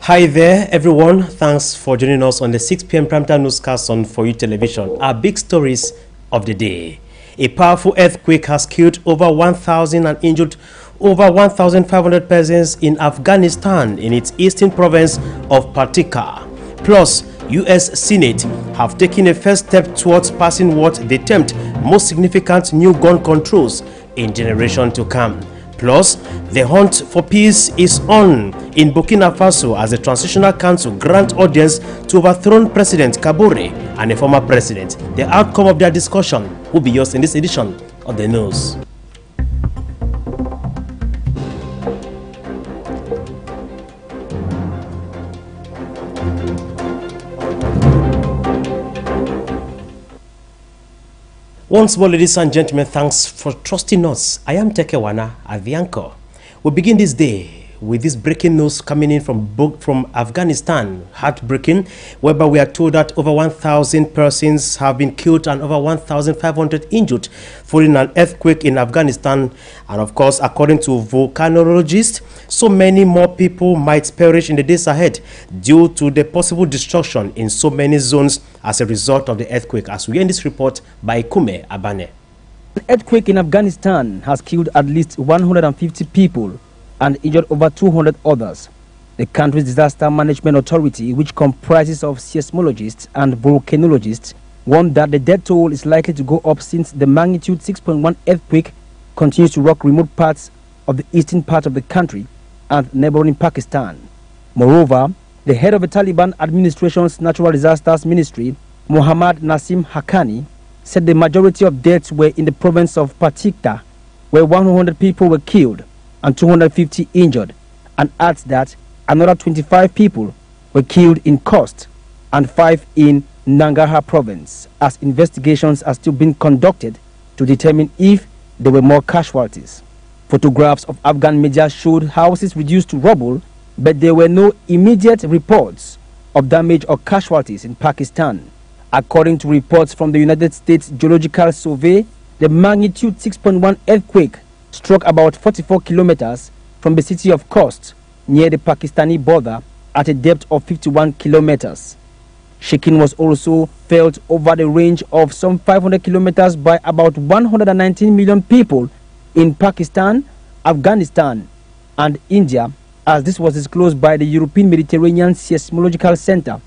Hi there, everyone. Thanks for joining us on the 6 p.m. primetime newscast on For You Television. Our big stories of the day. A powerful earthquake has killed over 1,000 and injured over 1,500 persons in Afghanistan in its eastern province of Paktika. Plus, U.S. Senate have taken a first step towards passing what they termed most significant new gun controls in generation to come. Plus, the hunt for peace is on in Burkina Faso as the Transitional Council grant audience to overthrown President Kabore and a former president. The outcome of their discussion will be yours in this edition of the news. Once more, ladies and gentlemen, thanks for trusting us. I am Tekewana Avianko. We begin this day with this breaking news coming in from Afghanistan. Heartbreaking, whereby we are told that over 1,000 persons have been killed and over 1,500 injured following an earthquake in Afghanistan. And of course, according to volcanologists, so many more people might perish in the days ahead due to the possible destruction in so many zones as a result of the earthquake, as we end this report by Kume Abane. An earthquake in Afghanistan has killed at least 150 people and injured over 200 others. The country's disaster management authority, which comprises of seismologists and volcanologists, warned that the death toll is likely to go up since the magnitude 6.1 earthquake continues to rock remote parts of the eastern part of the country and neighboring Pakistan. Moreover, the head of the Taliban administration's Natural Disasters Ministry, Mohammad Nasim Haqqani, said the majority of deaths were in the province of Paktika, where 100 people were killed and 250 injured, and adds that another 25 people were killed in Khost and 5 in Nangarhar province, as investigations are still being conducted to determine if there were more casualties. Photographs of Afghan media showed houses reduced to rubble, but there were no immediate reports of damage or casualties in Pakistan. According to reports from the United States Geological Survey, the magnitude 6.1 earthquake struck about 44 kilometers from the city of Khost, near the Pakistani border, at a depth of 51 kilometers. Shaking was also felt over the range of some 500 kilometers by about 119 million people in Pakistan, Afghanistan, and India, as this was disclosed by the European Mediterranean Seismological Center.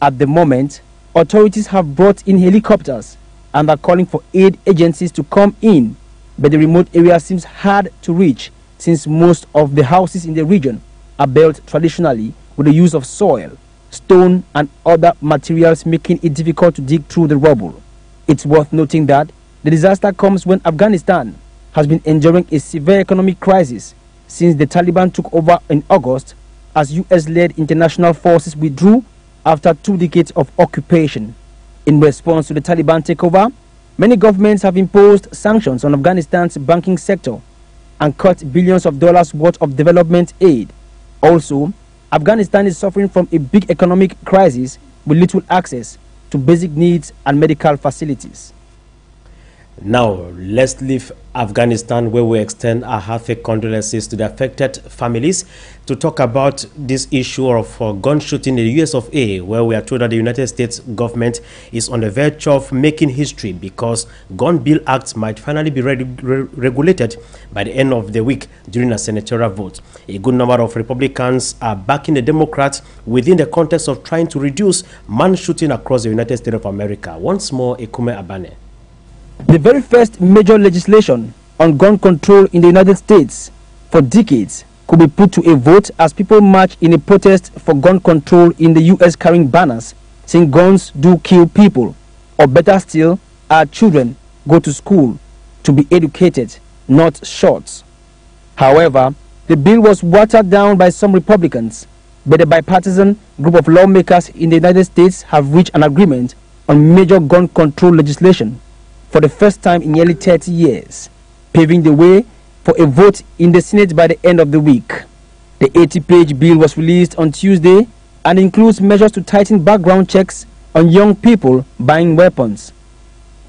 At the moment, authorities have brought in helicopters and are calling for aid agencies to come in, but the remote area seems hard to reach since most of the houses in the region are built traditionally with the use of soil, stone, and other materials, making it difficult to dig through the rubble. It's worth noting that the disaster comes when Afghanistan has been enduring a severe economic crisis since the Taliban took over in August, as US-led international forces withdrew after 2 decades of occupation. In response to the Taliban takeover, many governments have imposed sanctions on Afghanistan's banking sector and cut billions of dollars worth of development aid. Also, Afghanistan is suffering from a big economic crisis with little access to basic needs and medical facilities. Now, let's leave Afghanistan, where we extend our heartfelt condolences to the affected families, to talk about this issue of gun shooting in the US of A, where we are told that the United States government is on the verge of making history because Gun Bill Act might finally be regulated by the end of the week during a senatorial vote. A good number of Republicans are backing the Democrats within the context of trying to reduce man shooting across the United States of America. Once more, Ekume Abane. The very first major legislation on gun control in the United States for decades could be put to a vote as people march in a protest for gun control in the U.S. carrying banners saying guns do kill people, or better still, our children go to school to be educated, not shot. However, the bill was watered down by some Republicans, but a bipartisan group of lawmakers in the United States have reached an agreement on major gun control legislation for the first time in nearly 30 years, paving the way for a vote in the Senate by the end of the week. The 80-page bill was released on Tuesday and includes measures to tighten background checks on young people buying weapons,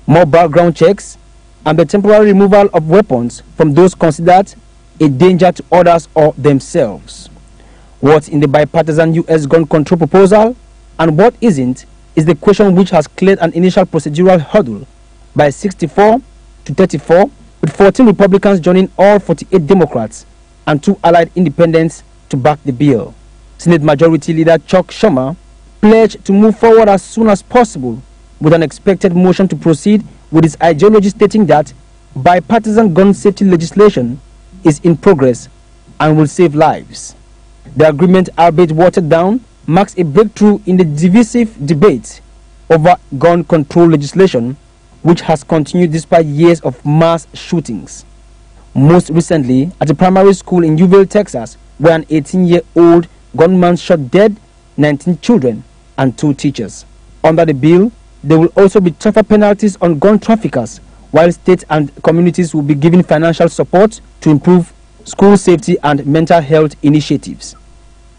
more background checks, and the temporary removal of weapons from those considered a danger to others or themselves. What's in the bipartisan U.S. gun control proposal and what isn't is the question which has cleared an initial procedural hurdle by 64 to 34, with 14 Republicans joining all 48 Democrats and 2 allied independents to back the bill. Senate Majority Leader Chuck Schumer pledged to move forward as soon as possible with an expected motion to proceed with his ideology, stating that bipartisan gun safety legislation is in progress and will save lives. The agreement, albeit watered down, marks a breakthrough in the divisive debate over gun control legislation, which has continued despite years of mass shootings. Most recently, at a primary school in Uvalde, Texas, where an 18-year-old gunman shot dead 19 children and 2 teachers. Under the bill, there will also be tougher penalties on gun traffickers, while states and communities will be given financial support to improve school safety and mental health initiatives.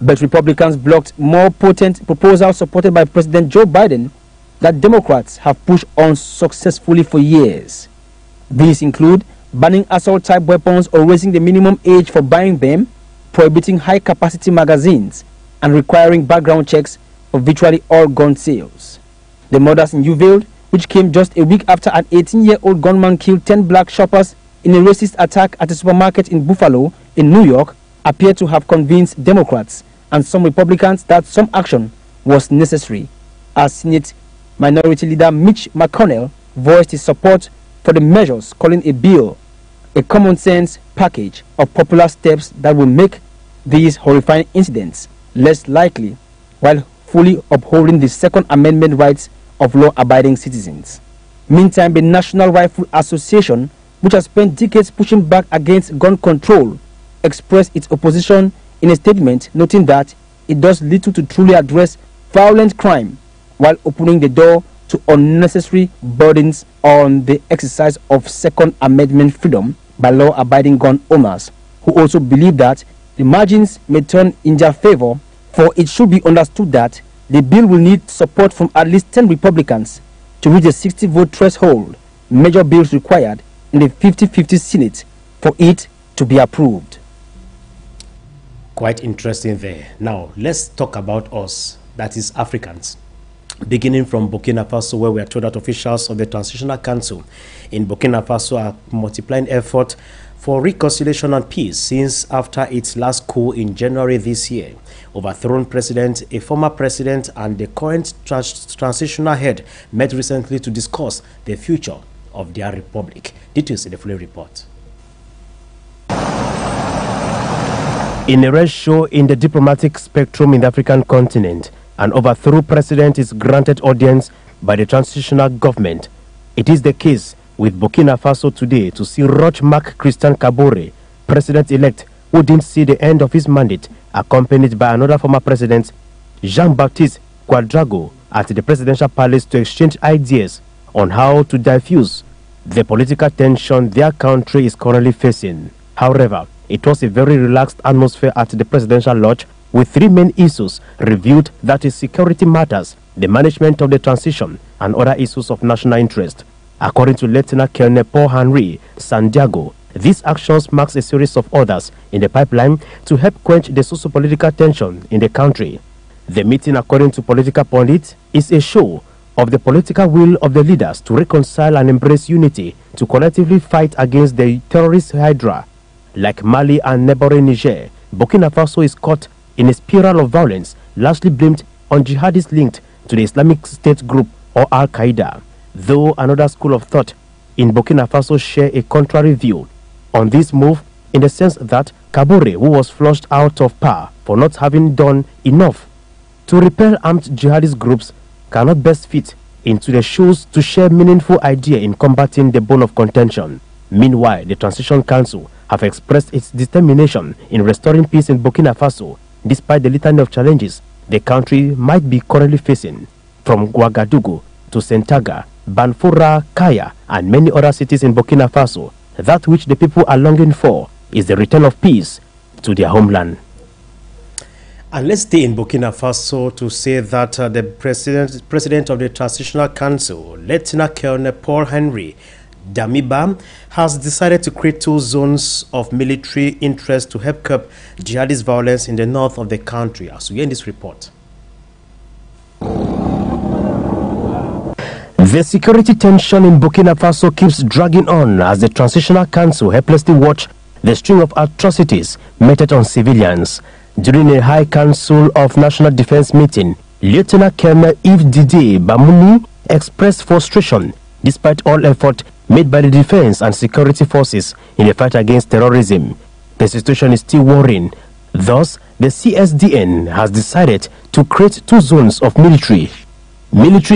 But Republicans blocked more potent proposals supported by President Joe Biden that Democrats have pushed on successfully for years. These include banning assault-type weapons or raising the minimum age for buying them, prohibiting high-capacity magazines, and requiring background checks for virtually all gun sales. The murders in Uvalde, which came just a week after an 18-year-old gunman killed 10 black shoppers in a racist attack at a supermarket in Buffalo, in New York, appear to have convinced Democrats and some Republicans that some action was necessary, as Senate Minority Leader Mitch McConnell voiced his support for the measures, calling a bill a common-sense package of popular steps that will make these horrifying incidents less likely, while fully upholding the Second Amendment rights of law-abiding citizens. Meantime, the National Rifle Association, which has spent decades pushing back against gun control, expressed its opposition in a statement, noting that it does little to truly address violent crime while opening the door to unnecessary burdens on the exercise of Second Amendment freedom by law-abiding gun owners, who also believe that the margins may turn in their favor, for it should be understood that the bill will need support from at least 10 Republicans to reach the 60-vote threshold, major bills required in the 50-50 Senate for it to be approved. Quite interesting there. Now, let's talk about us, that is Africans. Beginning from Burkina Faso, where we are told that officials of the Transitional Council in Burkina Faso are multiplying effort for reconciliation and peace since after its last coup in January this year. Overthrown president, a former president, and the current transitional head met recently to discuss the future of their republic. Details in the full report. In a rare show in the diplomatic spectrum in the African continent, an overthrown president is granted audience by the transitional government. It is the case with Burkina Faso today to see Roch-Marc Christian Kabore, president-elect, who didn't see the end of his mandate, accompanied by another former president, Jean-Baptiste Ouédraogo, at the presidential palace to exchange ideas on how to diffuse the political tension their country is currently facing. However, it was a very relaxed atmosphere at the presidential lodge, with 3 main issues reviewed, that is security matters, the management of the transition, and other issues of national interest. According to Lieutenant Colonel Paul-Henri Santiago, these actions marks a series of others in the pipeline to help quench the socio-political tension in the country. The meeting, according to political pundits, is a show of the political will of the leaders to reconcile and embrace unity to collectively fight against the terrorist hydra. Like Mali and neighboring Niger, Burkina Faso is caught in a spiral of violence, largely blamed on jihadists linked to the Islamic State group or Al-Qaeda, though another school of thought in Burkina Faso share a contrary view on this move, in the sense that Kabore, who was flushed out of power for not having done enough to repel armed jihadist groups, cannot best fit into the shoes to share meaningful idea in combating the bone of contention. Meanwhile, the Transition Council have expressed its determination in restoring peace in Burkina Faso, despite the litany of challenges the country might be currently facing, from Ouagadougou to Sentaga, Banfora, Kaya, and many other cities in Burkina Faso. That which the people are longing for is the return of peace to their homeland. And let's stay in Burkina Faso to say that the president of the Transitional Council, Lieutenant Colonel Paul-Henri Damiba has decided to create 2 zones of military interest to help curb jihadist violence in the north of the country, as we hear in this report. The security tension in Burkina Faso keeps dragging on as the Transitional Council helplessly watch the string of atrocities meted on civilians. During a High Council of National Defense meeting, Lieutenant Colonel Yves Didier Bamouni expressed frustration despite all effort made by the defense and security forces in the fight against terrorism. The situation is still worrying. Thus, the CSDN has decided to create 2 zones of military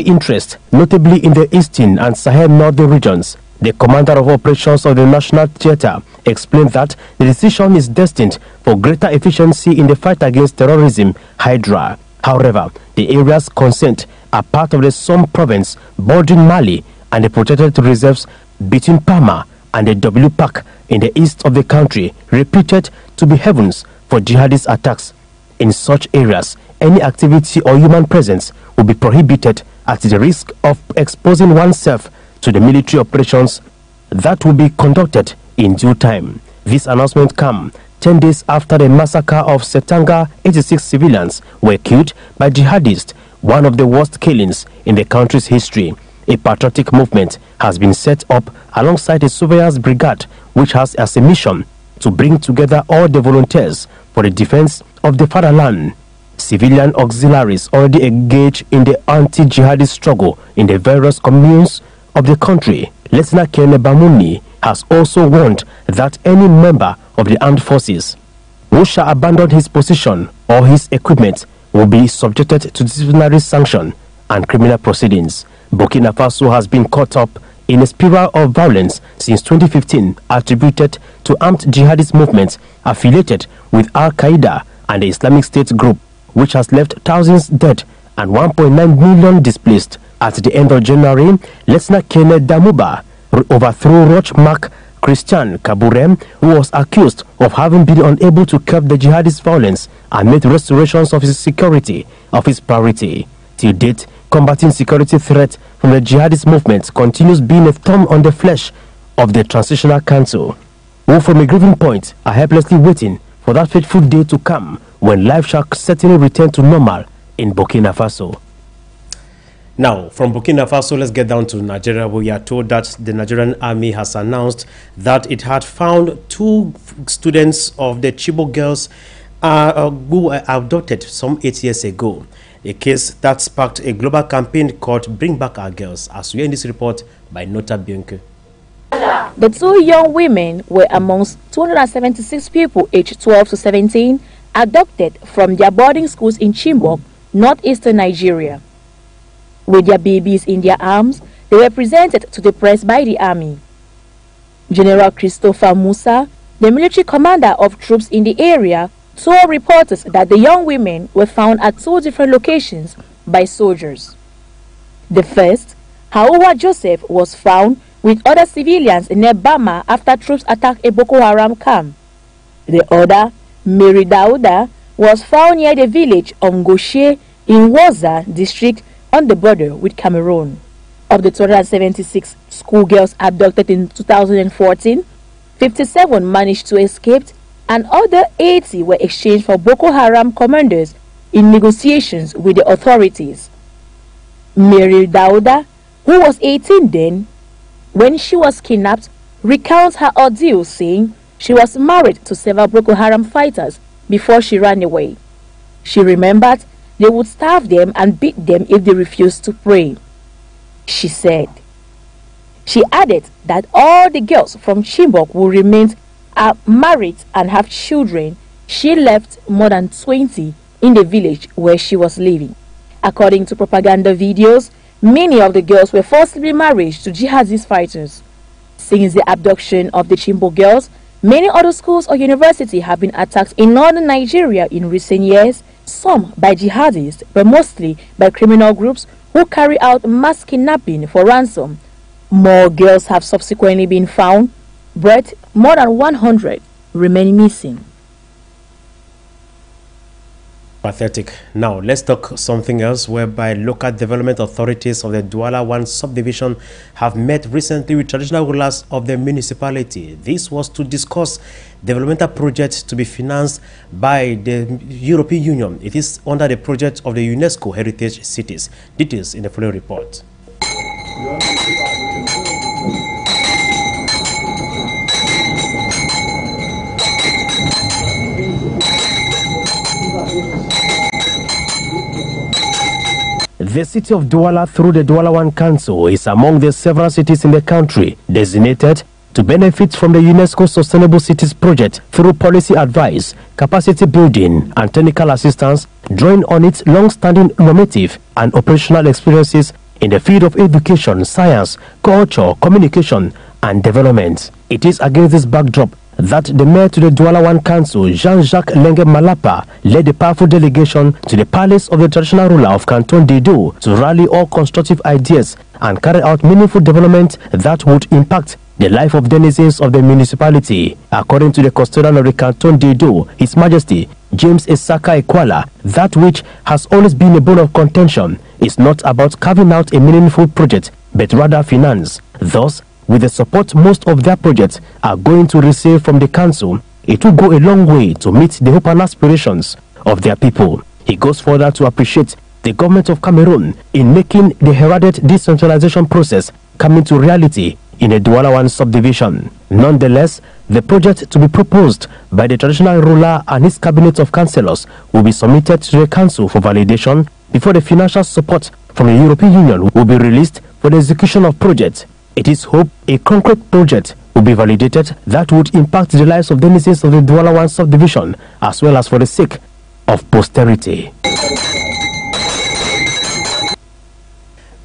interest, notably in the eastern and Sahel northern regions. The commander of operations of the National Theatre explained that the decision is destined for greater efficiency in the fight against terrorism, Hydra. However, the areas concerned are part of the Somme province bordering Mali and the protected reserves between Pama and the WPAC in the east of the country, reputed to be heavens for jihadist attacks. In such areas, any activity or human presence will be prohibited at the risk of exposing oneself to the military operations that will be conducted in due time. This announcement comes 10 days after the massacre of Setanga. 86 civilians were killed by jihadists, one of the worst killings in the country's history. A patriotic movement has been set up alongside a surveillance brigade, which has as a mission to bring together all the volunteers for the defense of the fatherland. Civilian auxiliaries already engaged in the anti-jihadist struggle in the various communes of the country. Lieutenant Colonel Bamouni has also warned that any member of the armed forces who shall abandon his position or his equipment will be subjected to disciplinary sanction and criminal proceedings. Burkina Faso has been caught up in a spiral of violence since 2015, attributed to armed jihadist movements affiliated with Al-Qaeda and the Islamic State group, which has left thousands dead and 1.9 million displaced. At the end of January, Lieutenant Colonel Damuba overthrew Roch Marc Christian Kabourem, who was accused of having been unable to curb the jihadist violence and made restorations of his security of his priority. Till date, combating security threat from the jihadist movement continues being a thorn on the flesh of the Transitional Council, who from a grieving point are helplessly waiting for that fateful day to come when life shall certainly return to normal in Burkina Faso. Now, from Burkina Faso, let's get down to Nigeria, where we are told that the Nigerian army has announced that it had found 2 students of the Chibok girls who were abducted some 8 years ago. A case that sparked a global campaign called Bring Back Our Girls, as we hear in this report by Nota Bianke. The 2 young women were amongst 276 people aged 12 to 17 abducted from their boarding schools in Chibok, northeastern Nigeria. With their babies in their arms, they were presented to the press by the army. General Christopher Musa, the military commander of troops in the area, told reporters that the young women were found at 2 different locations by soldiers. The first, Hauwa Joseph, was found with other civilians near Bama after troops attacked a Boko Haram camp. The other, Mary Dauda, was found near the village of Ngoshe in Waza district on the border with Cameroon. Of the 276 schoolgirls abducted in 2014, 57 managed to escape and other 80 were exchanged for Boko Haram commanders in negotiations with the authorities. Mary Dauda, who was 18 then, when she was kidnapped, recounts her ordeal, saying she was married to several Boko Haram fighters before she ran away. She remembered they would starve them and beat them if they refused to pray. She said. She added that all the girls from Chibok who remained are married and have children. She left more than 20 in the village where she was living. According to propaganda videos, many of the girls were forcibly married to jihadist fighters. Since the abduction of the Chibok girls, many other schools or universities have been attacked in northern Nigeria in recent years, some by jihadists, but mostly by criminal groups who carry out mass kidnapping for ransom. More girls have subsequently been found, but more than 100 remain missing. Pathetic. Now, let's talk something else, whereby local development authorities of the Douala 1 subdivision have met recently with traditional rulers of the municipality. This was to discuss developmental projects to be financed by the European Union. It is under the project of the UNESCO Heritage Cities. Details in the following report. The city of Douala, through the Douala 1 Council, is among the several cities in the country designated to benefit from the UNESCO Sustainable Cities project through policy advice, capacity building, and technical assistance, drawing on its long-standing normative and operational experiences in the field of education, science, culture, communication, and development. It is against this backdrop that the mayor to the Douala 1 Council, Jean-Jacques Lenge Malapa, led a powerful delegation to the palace of the traditional ruler of Canton Dedo to rally all constructive ideas and carry out meaningful development that would impact the life of denizens of the municipality. According to the custodian of the Canton Dedo, His Majesty James Esaka Ekwala, that which has always been a bone of contention is not about carving out a meaningful project, but rather finance. Thus, with the support most of their projects are going to receive from the council, it will go a long way to meet the hope and aspirations of their people. He goes further to appreciate the government of Cameroon in making the heralded decentralization process come into reality in the Douala 1 subdivision. Nonetheless, the project to be proposed by the traditional ruler and his cabinet of councillors will be submitted to the council for validation before the financial support from the European Union will be released for the execution of projects. It is hoped a concrete project will be validated that would impact the lives of denizens of the Douala 1 subdivision, as well as for the sake of posterity.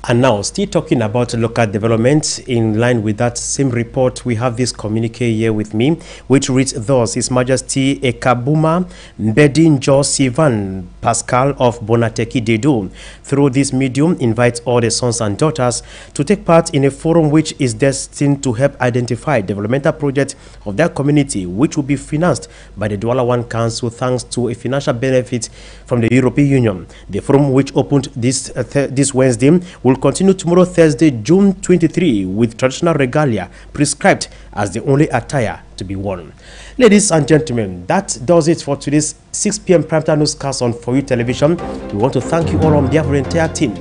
And now, still talking about local development, in line with that same report, we have this communique here with me, which reads thus: His Majesty Ekabuma Mbedinjo Sivan Pascal of Bonateki Dedo, through this medium, invites all the sons and daughters to take part in a forum which is destined to help identify developmental projects of their community, which will be financed by the Douala 1 Council thanks to a financial benefit from the European Union. The forum, which opened this Wednesday, will continue tomorrow, Thursday, June 23, with traditional regalia prescribed as the only attire to be worn. Ladies and gentlemen, that does it for today's 6 p.m. primetime newscast on For You Television. We want to thank you all on behalf of the entire team.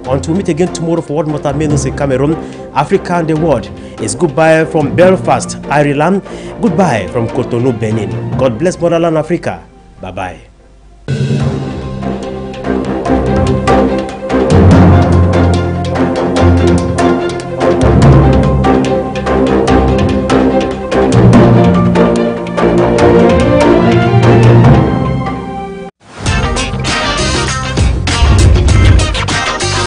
Until we meet again tomorrow for What Matters Most in Cameroon, Africa and the world, it's goodbye from Belfast, Ireland. Goodbye from Cotonou, Benin. God bless Motherland Africa. Bye-bye.